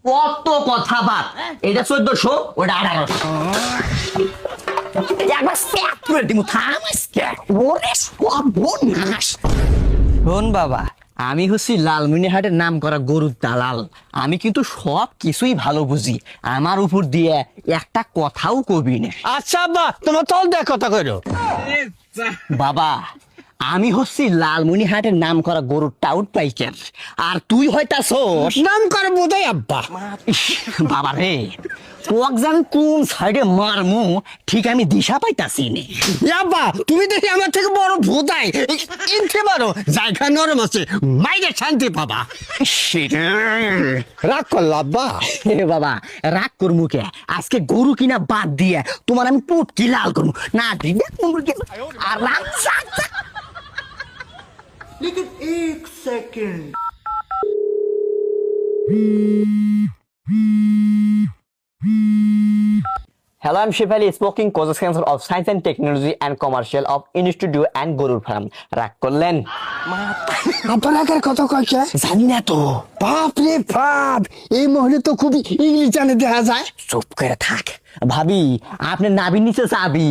কত কথা বাদ, এটা 1400, ওটা 1800। একবার স্প্যাক করে দিব, থাম আজকে। ওরে সর্বনাশ। শোন বাবা, আমি হচ্ছি লালমনিরহাটের নাম করা গরুর দালাল। আমি কিন্তু সব কিছুই ভালো বুঝি, আমার উপর দিয়ে একটা কথাও কবি না। আচ্ছা আব্বা, তোমার চল দেখ কথা কইরো। বাবা, আমি হচ্ছি লালমনিরহাটের নাম করা গরুর টাউট পাইকার, আর তুই হয়তাছস নাম করে বোধাই আব্বা। বাবা রে, তোক জান কোন সাইডে মারমু ঠিক আমি দিশা পাইতাছি নে। আব্বা, তুমি দেখি আমার থেকে বড় ভোদাই ইনতে পারো, জায়গা নরম আছে, মাইরে শান্তি পাবা। রাগ করল আব্বা? এ বাবা, রাগ করমু কে? আজকে গরু কিনা বাদ দিয়ে তোমার আমি পুটকি লাল করমু না দিবে আরাম। लेकिन एक second. Hello, I'm Shefali speaking, co-chancellor of Science and Technology and Commercial of Institute and Gurur Farm. রাগ করলেন? আব্বা রাগের কথা কইছে? জানি না তো। বাপ রে বাপ, এই মহিলা তো খুবই ইংলিশ জানে দেখা যায়। চুপ করে থাক ভাবি, আপনি নাবির নিচে চাবি।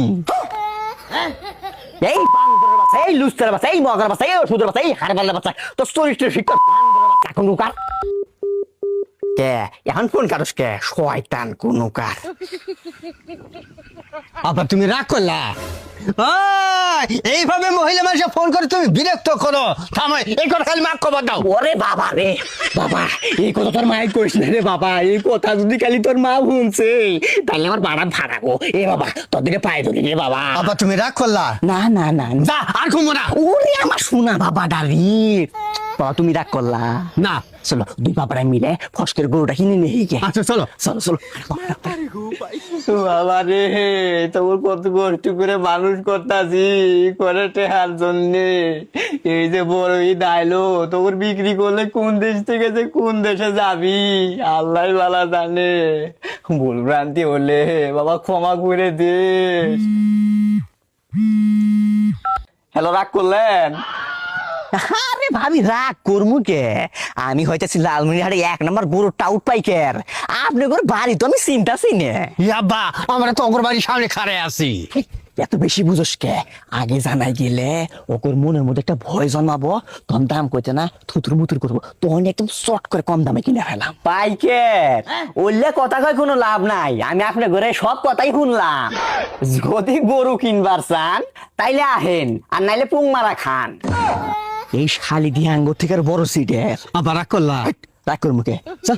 এই বান্দরের বাচ্চা, এই লুস্টারের বাচ্চা, এই মগার বাচ্চা, এই ওষুধের বাচ্চা, এই হারবালের বাচ্চা, তো চরিত্র শিক্ষা বান্দরের বাচ্চা কোনকার। কে এখন ফোন কারস কে? শয়তান কোনকার। আব্বা তুমি রাগ করলা? এইভাবে মহিলা মানুষ ফোন করে তুমি বিরক্ত করো। থামো, এই কথা খালি মাফ খবর দাও। ওরে বাবা রে বাবা, এই কথা তোর মায়ের কইস না রে বাবা। এই কথা যদি খালি তোর মা শুনছে তাহলে আমার বাড়া ভাড়াবো। এ বাবা, তোর দিকে পায়ে ধরি রে বাবা। আব্বা তুমি রাগ করলা? না না না, যা আর ঘুমো না। ওরে আমার শোনা বাবা ডারি। বাবা তুমি রাগ করলা না? চলো দুই বাবারা মিলে ফসকের গরুটা কিনে নেই গে। আচ্ছা চলো চলো চলো। বাবা রে, তোর কত কষ্ট করে মানুষ করতাছি করে টেহার জন্যে। এই যে বড় ঈদ আইলো, তোর বিক্রি করলে কোন দেশ থেকে যে কোন দেশে যাবি আল্লাহ বালা জানে। ভুল ভ্রান্তি হলে বাবা ক্ষমা করে দে। হ্যালো, রাগ করলেন? আরে ভাবি রাগ করমু কে? আমি হইতেছি লালমনিরহাটে 1 নম্বর গরুর টাউট পাইকার। আপনি করে বাড়ি তো আমি চিন্তা চিনে। আব্বা, আমরা তো অগর বাড়ির সামনে খাড়ে আছি। এত বেশি বুঝোস কে? আগে জানাই গেলে ওর মনের মধ্যে একটা ভয় জন্মাবো, তখন দাম কইতে না থুতুর মুতুর করবো, তখন একদম শর্ট করে কম দামে কিনে ফেলাম। পাইকার ওইলে কথা কয় কোনো লাভ নাই। আমি আপনার ঘরে সব কথাই শুনলাম। যদি গরু কিনবার চান তাইলে আহেন, আর নাইলে পুং মারা খান। এই শালি দিয়ে আঙ্গুর থেকে আর বড় সিটের। আব্বা রাগ করলা? রাগ করবো কে? চল।